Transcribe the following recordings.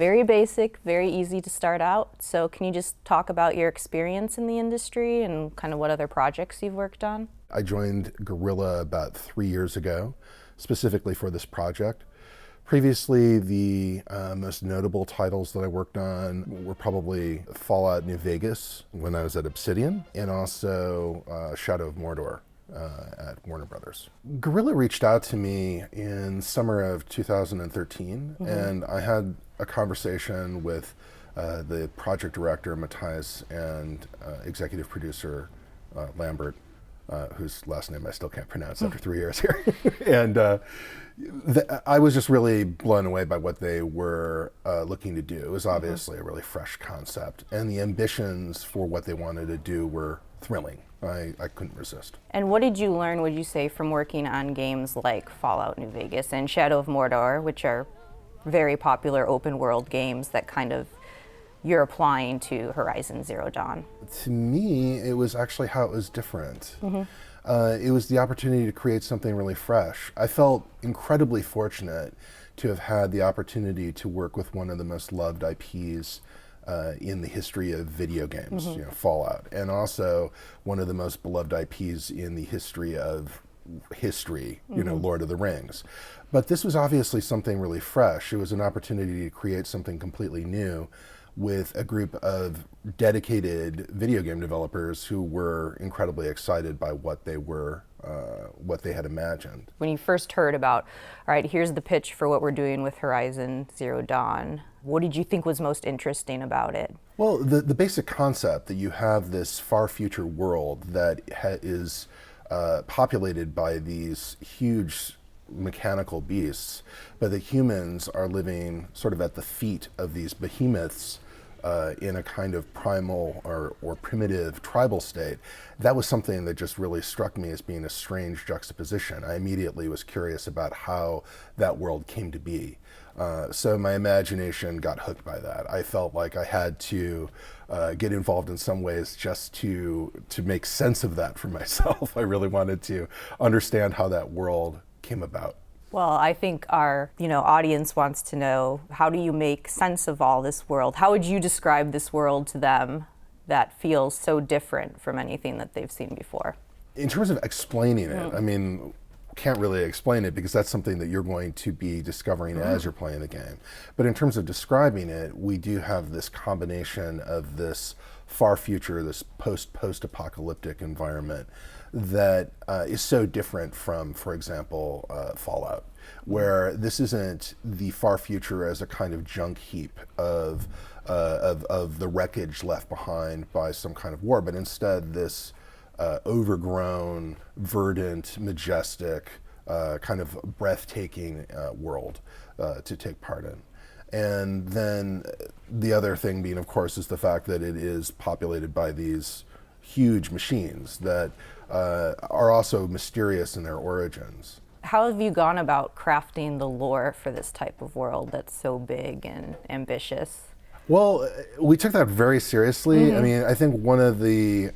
very basic, very easy to start out. So can you just talk about your experience in the industry and kind of what other projects you've worked on? I joined Guerrilla about 3 years ago, specifically for this project. Previously, the most notable titles that I worked on were probably Fallout New Vegas when I was at Obsidian, and also Shadow of Mordor at Warner Brothers. Guerrilla reached out to me in summer of 2013, and I had a conversation with the project director, Matthias, and executive producer, Lambert, whose last name I still can't pronounce after 3 years here. And I was just really blown away by what they were looking to do. It was obviously a really fresh concept, and the ambitions for what they wanted to do were thrilling. I couldn't resist. And what did you learn, would you say, from working on games like Fallout New Vegas and Shadow of Mordor, which are very popular open world games that kind of you're applying to Horizon Zero Dawn? To me, it was actually how it was different. It was the opportunity to create something really fresh. I felt incredibly fortunate to have had the opportunity to work with one of the most loved IPs in the history of video games, you know, Fallout, and also one of the most beloved IPs in the history of you know, Lord of the Rings. But this was obviously something really fresh. It was an opportunity to create something completely new with a group of dedicated video game developers who were incredibly excited by what they were, what they had imagined. When you first heard about, all right, here's the pitch for what we're doing with Horizon Zero Dawn, what did you think was most interesting about it? Well, the basic concept that you have this far future world that is populated by these huge mechanical beasts, but the humans are living sort of at the feet of these behemoths in a kind of primal or primitive tribal state. That was something that just really struck me as being a strange juxtaposition. I immediately was curious about how that world came to be. So my imagination got hooked by that. I felt like I had to get involved in some ways just to make sense of that for myself. I really wanted to understand how that world came about. Well, I think our audience wants to know, how do you make sense of all this world? How would you describe this world to them that feels so different from anything that they've seen before? In terms of explaining it, I mean, can't really explain it because that's something that you're going to be discovering as you're playing the game. But in terms of describing it, we do have this combination of this far future, this post-apocalyptic environment that is so different from, for example, Fallout, where this isn't the far future as a kind of junk heap of the wreckage left behind by some kind of war, but instead this overgrown, verdant, majestic, kind of breathtaking world to take part in. And then the other thing being, of course, is the fact that it is populated by these huge machines that are also mysterious in their origins. How have you gone about crafting the lore for this type of world that's so big and ambitious? Well, we took that very seriously. I mean, I think one of the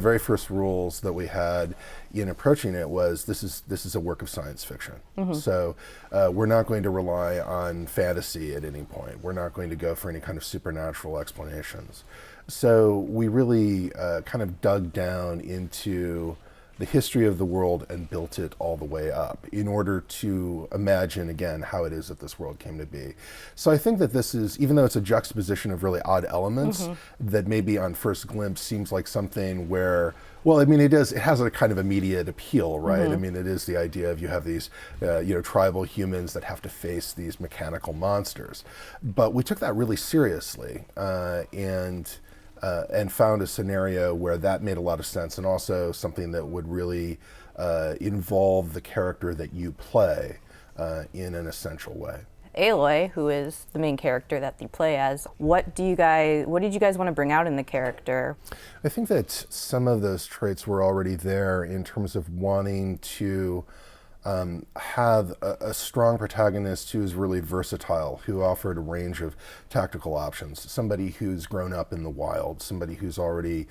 very first rules that we had in approaching it was this is a work of science fiction. So we're not going to rely on fantasy at any point. We're not going to go for any kind of supernatural explanations. So we really kind of dug down into the history of the world and built it all the way up in order to imagine again how it is that this world came to be. So I think that this is, even though it's a juxtaposition of really odd elements that maybe on first glimpse seems like something where, well, I mean, it has a kind of immediate appeal, right? I mean, it is the idea of you have these, tribal humans that have to face these mechanical monsters. But we took that really seriously, and found a scenario where that made a lot of sense, and also something that would really involve the character that you play in an essential way. Aloy, who is the main character that you play as, what did you guys want to bring out in the character? I think that some of those traits were already there in terms of wanting to have a strong protagonist who is really versatile, who offered a range of tactical options, somebody who's grown up in the wild, somebody who's already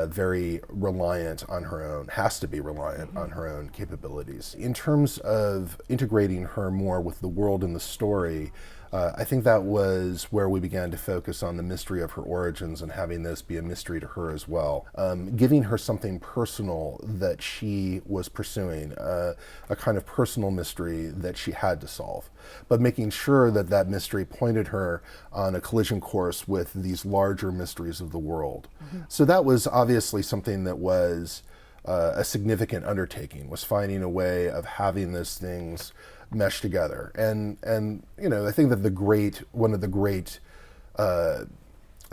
very reliant on her own, has to be reliant on her own capabilities. In terms of integrating her more with the world and the story, I think that was where we began to focus on the mystery of her origins and having this be a mystery to her as well. Giving her something personal that she was pursuing, a kind of personal mystery that she had to solve, but making sure that that mystery pointed her on a collision course with these larger mysteries of the world. So that was obviously something that was a significant undertaking, was finding a way of having these things mesh together. And you know, I think that one of the great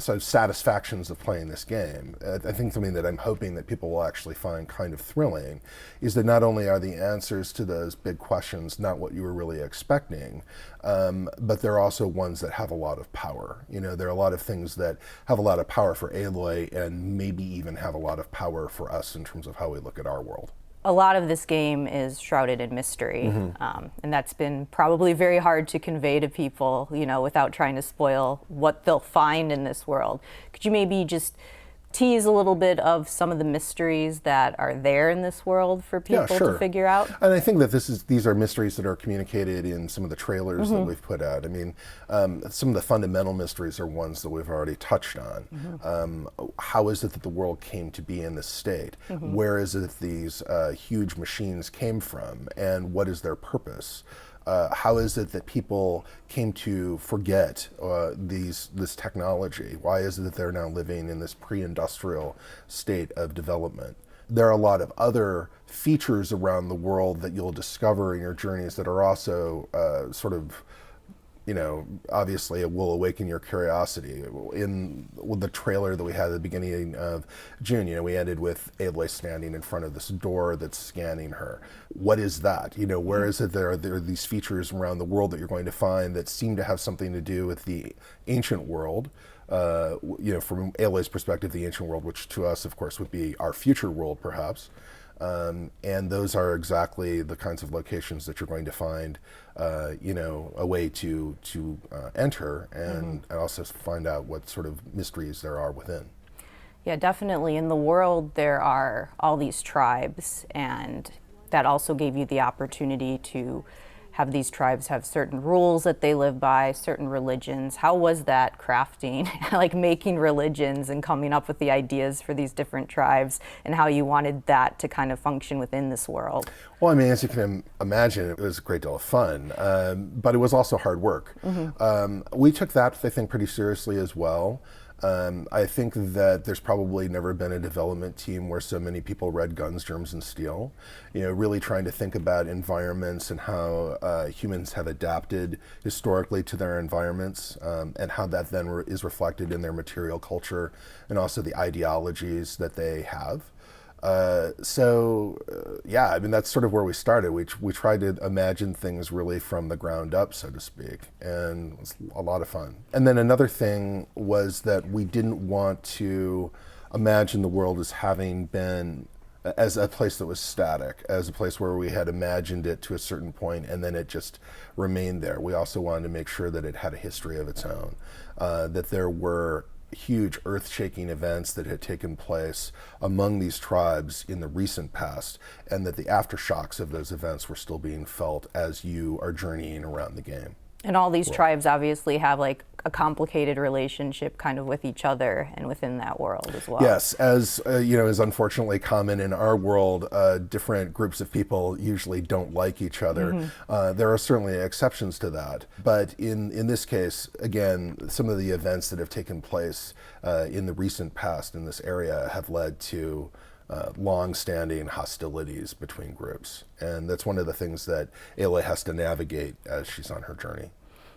sort of satisfactions of playing this game, I think something that I'm hoping that people will actually find kind of thrilling, is that not only are the answers to those big questions not what you were really expecting, but they're also ones that have a lot of power. You know, there are a lot of things that have a lot of power for Aloy and maybe even have a lot of power for us in terms of how we look at our world. A lot of this game is shrouded in mystery, and that's been probably very hard to convey to people, you know, without trying to spoil what they'll find in this world. Could you maybe just tease a little bit of some of the mysteries that are there in this world for people to figure out? And I think that these are mysteries that are communicated in some of the trailers that we've put out. I mean, some of the fundamental mysteries are ones that we've already touched on. How is it that the world came to be in this state? Where is it these huge machines came from, and what is their purpose? How is it that people came to forget this technology? Why is it that they're now living in this pre-industrial state of development? There are a lot of other features around the world that you'll discover in your journeys that are also sort of, you know, obviously it will awaken your curiosity. With the trailer that we had at the beginning of June, you know, we ended with Aloy standing in front of this door that's scanning her. What is that? You know, where is it there are these features around the world that you're going to find that seem to have something to do with the ancient world? You know, from Aloy's perspective, the ancient world, which to us, of course, would be our future world, perhaps. And those are exactly the kinds of locations that you're going to find, you know, a way to enter and also find out what sort of mysteries there are within. Yeah, definitely. In the world, there are all these tribes, and that also gave you the opportunity to have these tribes have certain rules that they live by, certain religions. How was that crafting, like making religions and coming up with the ideas for these different tribes, and how you wanted that to kind of function within this world? Well, I mean, as you can imagine, it was a great deal of fun, but it was also hard work. We took that, I think, pretty seriously as well. I think that there's probably never been a development team where so many people read Guns, Germs, and Steel. You know, really trying to think about environments and how humans have adapted historically to their environments, and how that then is reflected in their material culture and also the ideologies that they have. Yeah, I mean, that's sort of where we started. We tried to imagine things really from the ground up, so to speak, and it was a lot of fun. And then another thing was that we didn't want to imagine the world as having been as a place that was static, as a place where we had imagined it to a certain point and then it just remained there. We also wanted to make sure that it had a history of its own, that there were huge earth-shaking events that had taken place among these tribes in the recent past, and that the aftershocks of those events were still being felt as you are journeying around the game. And all these tribes obviously have like a complicated relationship kind of with each other and within that world as well. Yes, as you know, is unfortunately common in our world, different groups of people usually don't like each other. There are certainly exceptions to that, but in this case, again, some of the events that have taken place in the recent past in this area have led to long-standing hostilities between groups, and that's one of the things that Aloy has to navigate as she's on her journey.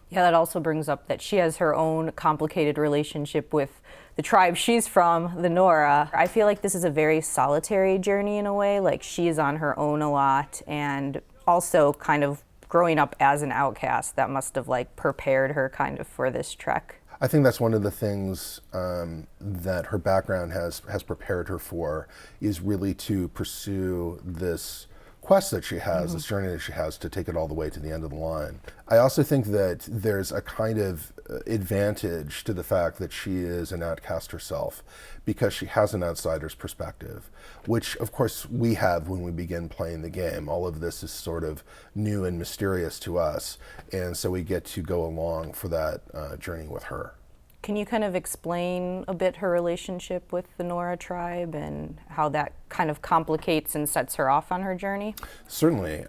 Yeah, that also brings up that she has her own complicated relationship with the tribe she's from, the Nora. I feel like this is a very solitary journey in a way, like she is on her own a lot, and also kind of growing up as an outcast, that must have like prepared her kind of for this trek. I think that's one of the things that her background has prepared her for, is really to pursue this quest that she has, this journey that she has to take it all the way to the end of the line. I also think that there's a kind of advantage to the fact that she is an outcast herself, because she has an outsider's perspective, which of course we have when we begin playing the game. All of this is sort of new and mysterious to us, and so we get to go along for that journey with her. Can you kind of explain a bit her relationship with the Nora tribe and how that kind of complicates and sets her off on her journey? Certainly.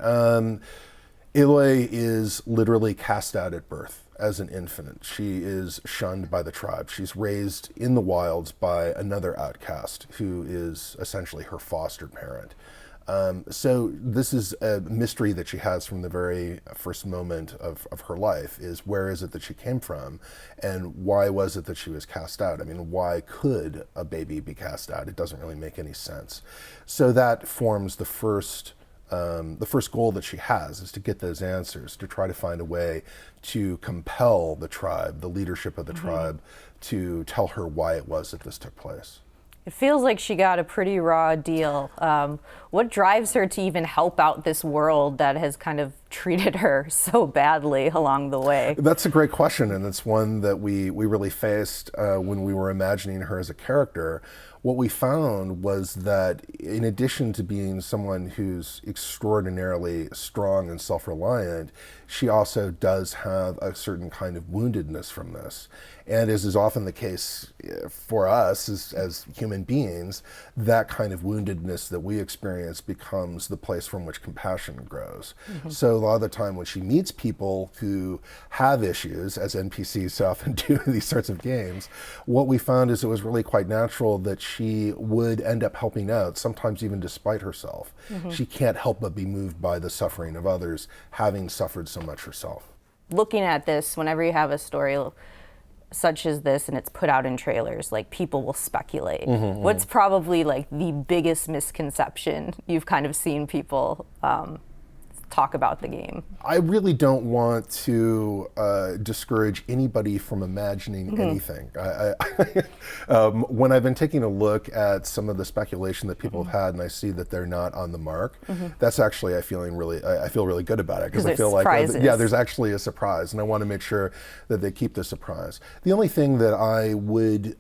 Aloy is literally cast out at birth as an infant. She is shunned by the tribe. She's raised in the wilds by another outcast who is essentially her foster parent. So this is a mystery that she has from the very first moment of her life, is where is it that she came from, and why was it that she was cast out? I mean, why could a baby be cast out? It doesn't really make any sense. So that forms the first goal that she has, is to get those answers, to try to find a way to compel the tribe, the leadership of the tribe, to tell her why it was that this took place. It feels like she got a pretty raw deal. What drives her to even help out this world that has kind of treated her so badly along the way? That's a great question, and it's one that we really faced when we were imagining her as a character. What we found was that in addition to being someone who's extraordinarily strong and self-reliant, she also does have a certain kind of woundedness from this. And as is often the case for us as human beings, that kind of woundedness that we experience becomes the place from which compassion grows. So a lot of the time when she meets people who have issues, as NPCs so often do in these sorts of games, what we found is it was really quite natural that she would end up helping out, sometimes even despite herself. She can't help but be moved by the suffering of others, having suffered so much herself. Looking at this, whenever you have a story such as this and it's put out in trailers, like, people will speculate. What's probably like the biggest misconception you've kind of seen people talk about the game? I really don't want to discourage anybody from imagining anything. When I've been taking a look at some of the speculation that people have had, and I see that they're not on the mark, that's actually I feel really good about it, because I feel surprises. like there's actually a surprise, and I want to make sure that they keep the surprise. The only thing that I would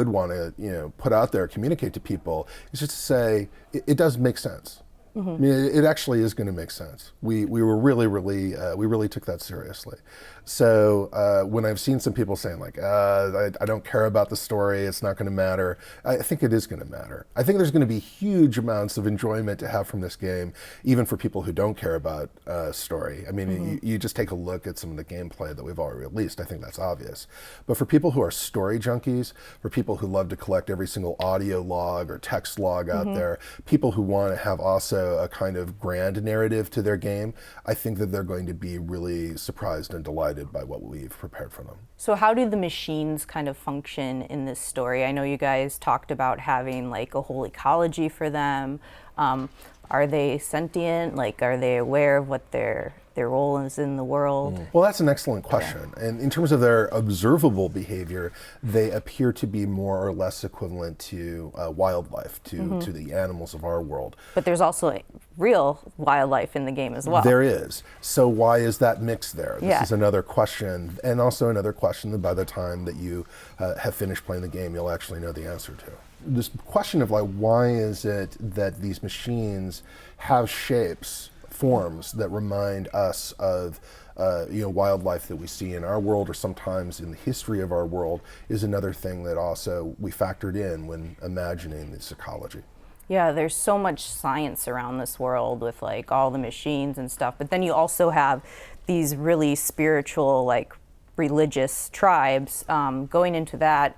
want to put out there, communicate to people, is just to say it does make sense. I mean, it actually is going to make sense. We really took that seriously. So when I've seen some people saying like, I don't care about the story, it's not going to matter, I think it is going to matter. I think there's going to be huge amounts of enjoyment to have from this game, even for people who don't care about story. I mean, you just take a look at some of the gameplay that we've already released. I think that's obvious. But for people who are story junkies, for people who love to collect every single audio log or text log out there, people who want to have also a kind of grand narrative to their game, I think that they're going to be really surprised and delighted by what we've prepared for them. So how do the machines kind of function in this story? I know you guys talked about having like a whole ecology for them. Are they sentient? Like, are they aware of what their role is in the world? Well, that's an excellent question. And in terms of their observable behavior, they appear to be more or less equivalent to wildlife, to the animals of our world. But there's also real wildlife in the game as well. There is. So why is that mix there? This Yeah. is another question, and also another question that by the time that you have finished playing the game, you'll actually know the answer to. This question of like, why is it that these machines have shapes, forms that remind us of wildlife that we see in our world, or sometimes in the history of our world, is another thing that also we factored in when imagining this ecology. Yeah, there's so much science around this world with like all the machines and stuff, but then you also have these really spiritual, like religious tribes. Going into that,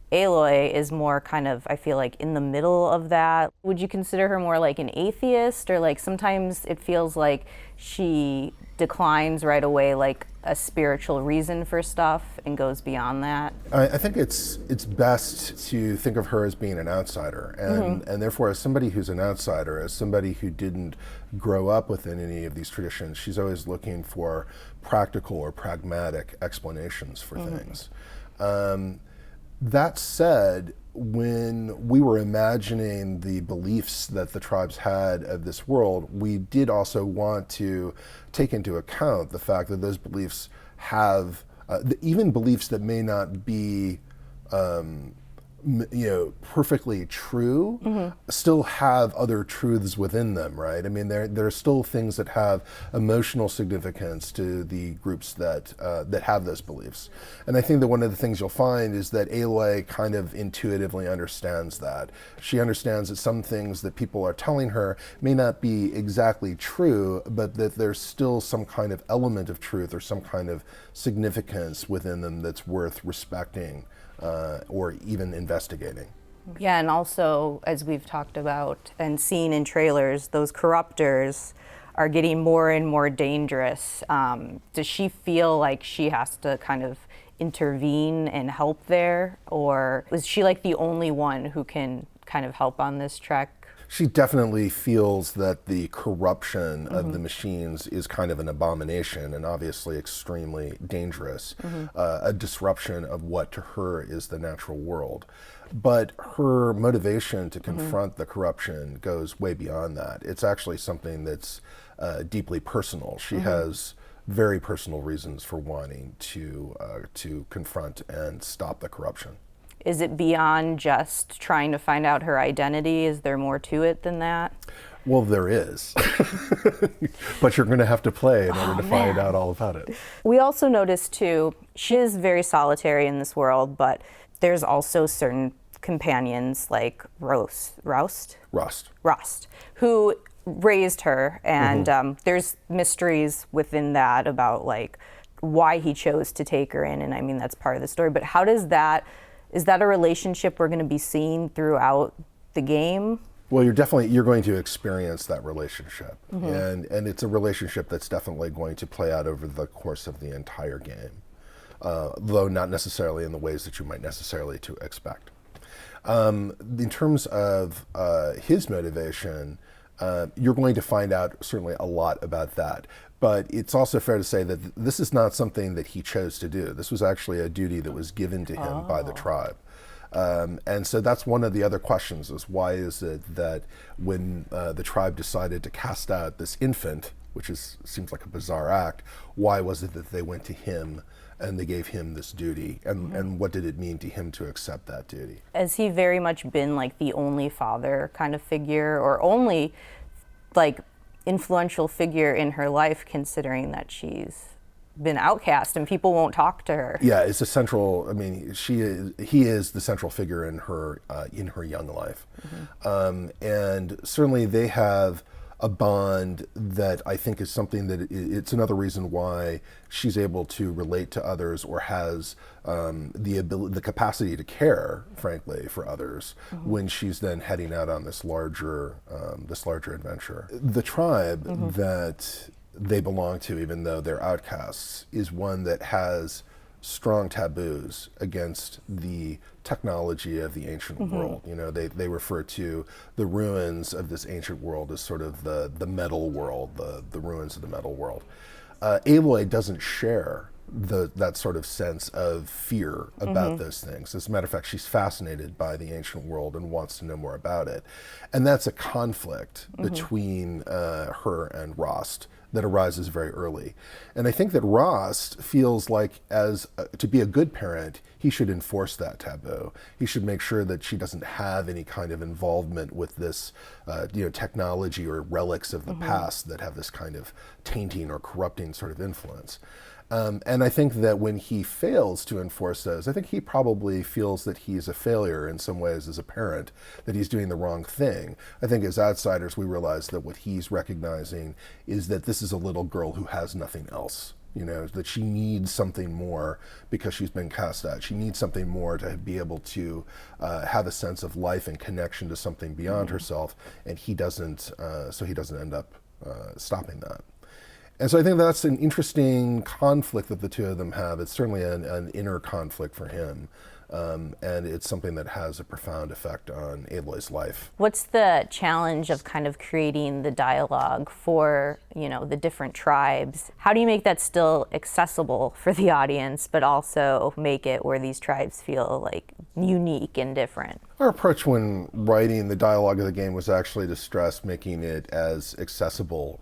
Aloy is more kind of, I feel like, in the middle of that. Would you consider her more like an atheist, or like sometimes it feels like she declines right away like a spiritual reason for stuff and goes beyond that? I think it's best to think of her as being an outsider, and therefore as somebody who's an outsider, as somebody who didn't grow up within any of these traditions, she's always looking for practical or pragmatic explanations for things. That said, when we were imagining the beliefs that the tribes had of this world, we did also want to take into account the fact that those beliefs have even beliefs that may not be perfectly true, still have other truths within them, right? I mean, there are still things that have emotional significance to the groups that have those beliefs. And I think that one of the things you'll find is that Aloy kind of intuitively understands that. She understands that some things that people are telling her may not be exactly true, but that there's still some kind of element of truth or some kind of significance within them that's worth respecting. Or even investigating. Yeah, and also, as we've talked about and seen in trailers, those corruptors are getting more and more dangerous. Does she feel like she has to kind of intervene and help there? Or is she like the only one who can kind of help on this trek? She definitely feels that the corruption of the machines is kind of an abomination and obviously extremely dangerous, a disruption of what to her is the natural world. But her motivation to confront the corruption goes way beyond that. It's actually something that's deeply personal. She has very personal reasons for wanting to confront and stop the corruption. Is it beyond just trying to find out her identity? Is there more to it than that? Well, there is. But you're going to have to play in order to find out all about it. We also noticed, too, she is very solitary in this world, but there's also certain companions like Rost, who raised her. And there's mysteries within that about, like, why he chose to take her in. And I mean, that's part of the story. But how does that... Is that a relationship we're going to be seeing throughout the game? Well, you're going to experience that relationship, and it's a relationship that's definitely going to play out over the course of the entire game, though not necessarily in the ways that you might necessarily to expect. In terms of his motivation, you're going to find out certainly a lot about that. But it's also fair to say that this is not something that he chose to do. This was actually a duty that was given to him by the tribe. And so that's one of the other questions is why is it that when the tribe decided to cast out this infant, which seems like a bizarre act, why was it that they went to him and they gave him this duty? And what did it mean to him to accept that duty? Has he very much been like the only father kind of figure or only like influential figure in her life, considering that she's been outcast and people won't talk to her? Yeah, it's a central. I mean, he is the central figure in her young life, and certainly they have a bond that I think is something that it's another reason why she's able to relate to others or has the capacity to care, frankly, for others when she's then heading out on this larger adventure. The tribe that they belong to, even though they're outcasts, is one that has strong taboos against the technology of the ancient world. You know, they refer to the ruins of this ancient world as sort of the metal world, the ruins of the metal world. Aloy doesn't share that sort of sense of fear about those things. As a matter of fact, she's fascinated by the ancient world and wants to know more about it. And that's a conflict between her and Rost that arises very early. And I think that Rost feels like to be a good parent, he should enforce that taboo. He should make sure that she doesn't have any kind of involvement with this technology or relics of the past that have this kind of tainting or corrupting sort of influence. And I think that when he fails to enforce those, I think he probably feels that he's a failure in some ways as a parent, that he's doing the wrong thing. I think as outsiders, we realize that what he's recognizing is that this is a little girl who has nothing else. You know, that she needs something more because she's been cast out. She needs something more to be able to have a sense of life and connection to something beyond herself, and he doesn't, so he doesn't end up stopping that. And so I think that's an interesting conflict that the two of them have. It's certainly an inner conflict for him. And it's something that has a profound effect on Aloy's life. What's the challenge of kind of creating the dialogue for, the different tribes? How do you make that still accessible for the audience, but also make it where these tribes feel like unique and different? Our approach when writing the dialogue of the game was actually to stress making it as accessible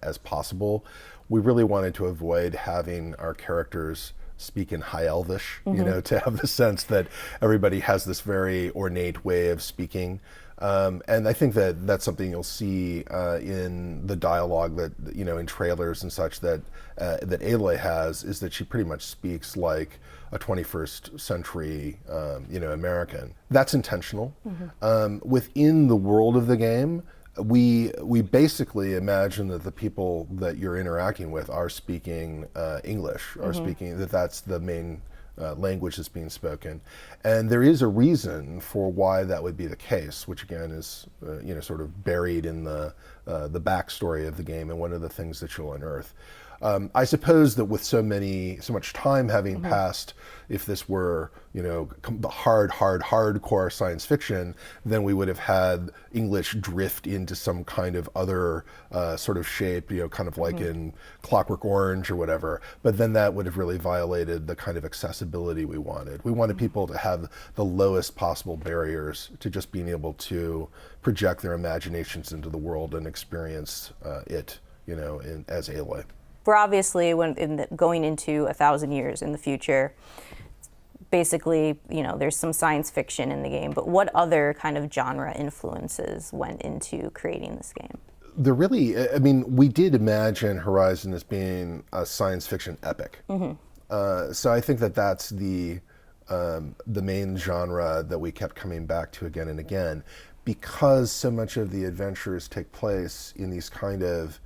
as possible. We really wanted to avoid having our characters speak in High Elvish, you know, to have the sense that everybody has this very ornate way of speaking. And I think that that's something you'll see in the dialogue that, you know, in trailers and such that that Aloy has, is that she pretty much speaks like a 21st century, you know, American. That's intentional. Within the world of the game, we basically imagine that the people that you're interacting with are speaking English, are speaking, that's the main language that's being spoken. And there is a reason for why that would be the case, which again is you know, sort of buried in the backstory of the game and one of the things that you'll unearth. I suppose that with so much time having passed, if this were, you know, hardcore science fiction, then we would have had English drift into some kind of other sort of shape, you know, kind of like in Clockwork Orange or whatever. But then that would have really violated the kind of accessibility we wanted. We wanted people to have the lowest possible barriers to just being able to project their imaginations into the world and experience it, you know, as Aloy. We're obviously going into 1,000 years in the future. Basically, you know, there's some science fiction in the game, but what other kind of genre influences went into creating this game? There really, I mean, we did imagine Horizon as being a science fiction epic. So I think that that's the main genre that we kept coming back to again and again, because so much of the adventures take place in these kind of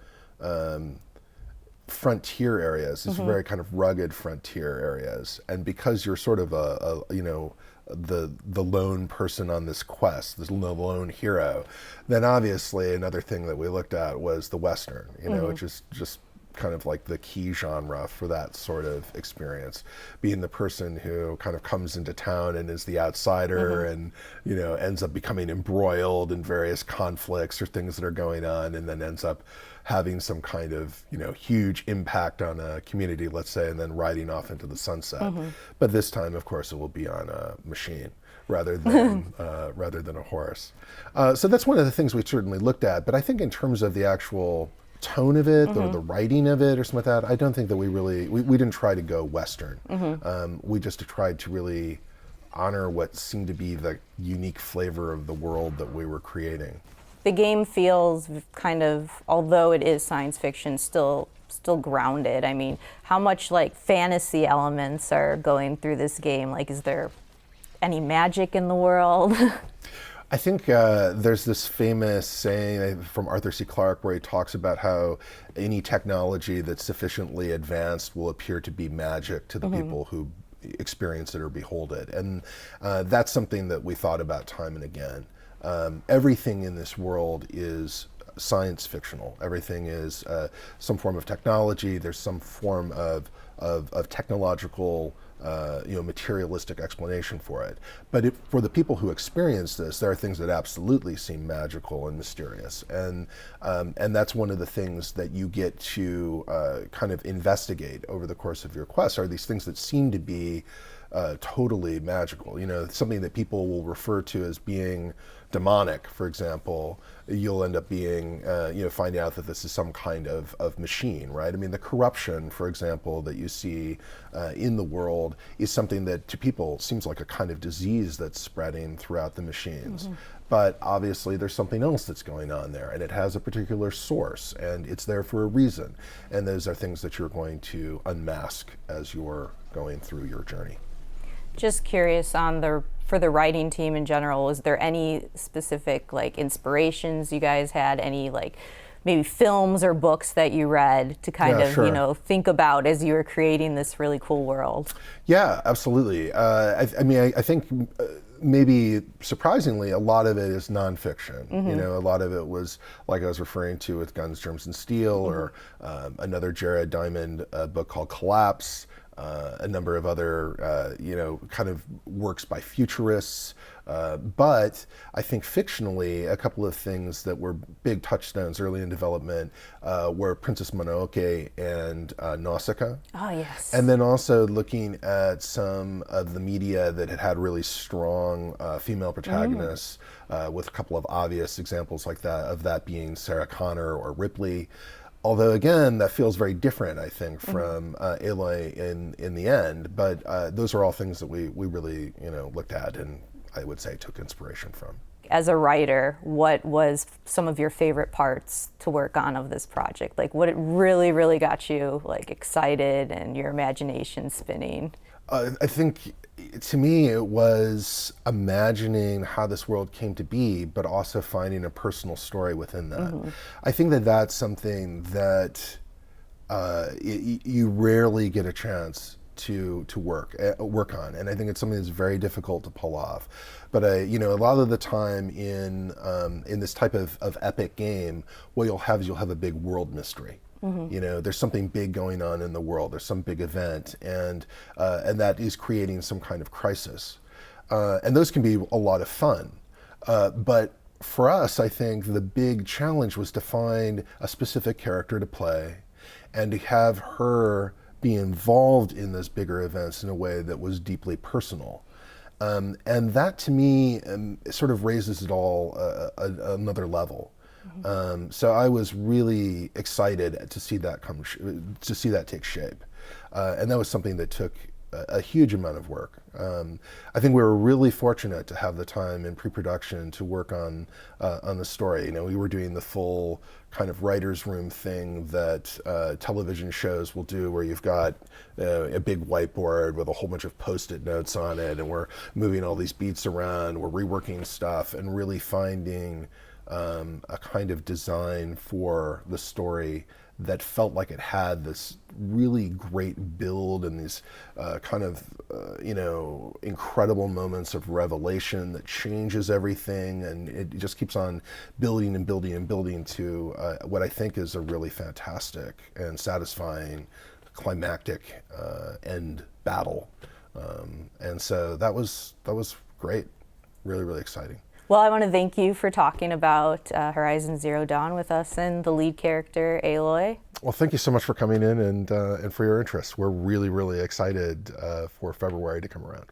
frontier areas, these very kind of rugged frontier areas, and because you're sort of a you know, the lone person on this quest, this lone hero, then obviously another thing that we looked at was the Western, you know, which is just kind of like the key genre for that sort of experience, being the person who kind of comes into town and is the outsider and, you know, ends up becoming embroiled in various conflicts or things that are going on, and then ends up having some kind of, you know, huge impact on a community, let's say, and then riding off into the sunset. But this time, of course, it will be on a machine rather than a horse. So that's one of the things we certainly looked at. But I think in terms of the actual tone of it or the writing of it or something like that, I don't think that we didn't try to go Western. We just tried to really honor what seemed to be the unique flavor of the world that we were creating. The game feels kind of, although it is science fiction, still grounded. I mean, how much like fantasy elements are going through this game? Like, is there any magic in the world? I think there's this famous saying from Arthur C. Clarke where he talks about how any technology that's sufficiently advanced will appear to be magic to the people who experience it or behold it. And that's something that we thought about time and again. Everything in this world is science fictional. Everything is some form of technology. There's some form of technological you know, materialistic explanation for it. But for the people who experience this, there are things that absolutely seem magical and mysterious, and that's one of the things that you get to kind of investigate over the course of your quest. Are these things that seem to be totally magical? You know, something that people will refer to as being demonic, for example, you'll end up being, you know, finding out that this is some kind of machine, right? I mean, the corruption, for example, that you see in the world is something that to people seems like a kind of disease that's spreading throughout the machines. But obviously there's something else that's going on there, and it has a particular source, and it's there for a reason. And those are things that you're going to unmask as you're going through your journey. Just curious for the writing team in general, is there any specific like inspirations you guys had? Any like maybe films or books that you read to kind of, sure. you know, think about as you were creating this really cool world? Yeah, absolutely. I mean, I think maybe surprisingly, a lot of it is nonfiction. You know, a lot of it was like I was referring to with Guns, Germs, and Steel, or another Jared Diamond book called Collapse. A number of other, you know, kind of works by futurists. But I think fictionally, a couple of things that were big touchstones early in development were Princess Mononoke and Nausicaa. Oh, yes. And then also looking at some of the media that had really strong female protagonists, with a couple of obvious examples like that, of that being Sarah Connor or Ripley. Although again, that feels very different, I think, from Aloy in the end. But those are all things that we really looked at and I would say took inspiration from. As a writer, what was some of your favorite parts to work on of this project? Like what it really got you like excited and your imagination spinning? I think to me it was imagining how this world came to be, but also finding a personal story within that. I think that that's something that you rarely get a chance to work on, and I think it's something that's very difficult to pull off. But a lot of the time in this type of epic game, what you'll have is a big world mystery. There's something big going on in the world. There's some big event, and that is creating some kind of crisis. And those can be a lot of fun. But for us, I think the big challenge was to find a specific character to play, and to have her be involved in those bigger events in a way that was deeply personal. And that, to me, sort of raises it all another level. So I was really excited to see that take shape, and that was something that took a huge amount of work. I think we were really fortunate to have the time in pre-production to work on the story. We were doing the full kind of writer's room thing that television shows will do, where you've got a big whiteboard with a whole bunch of post-it notes on it, and we're moving all these beats around, we're reworking stuff, and really finding a kind of design for the story that felt like it had this really great build and these kind of incredible moments of revelation that changes everything, and it just keeps on building and building and building to what I think is a really fantastic and satisfying climactic end battle. And so that was great, really exciting. Well, I want to thank you for talking about Horizon Zero Dawn with us and the lead character, Aloy. Well, thank you so much for coming in and for your interest. We're really excited for February to come around.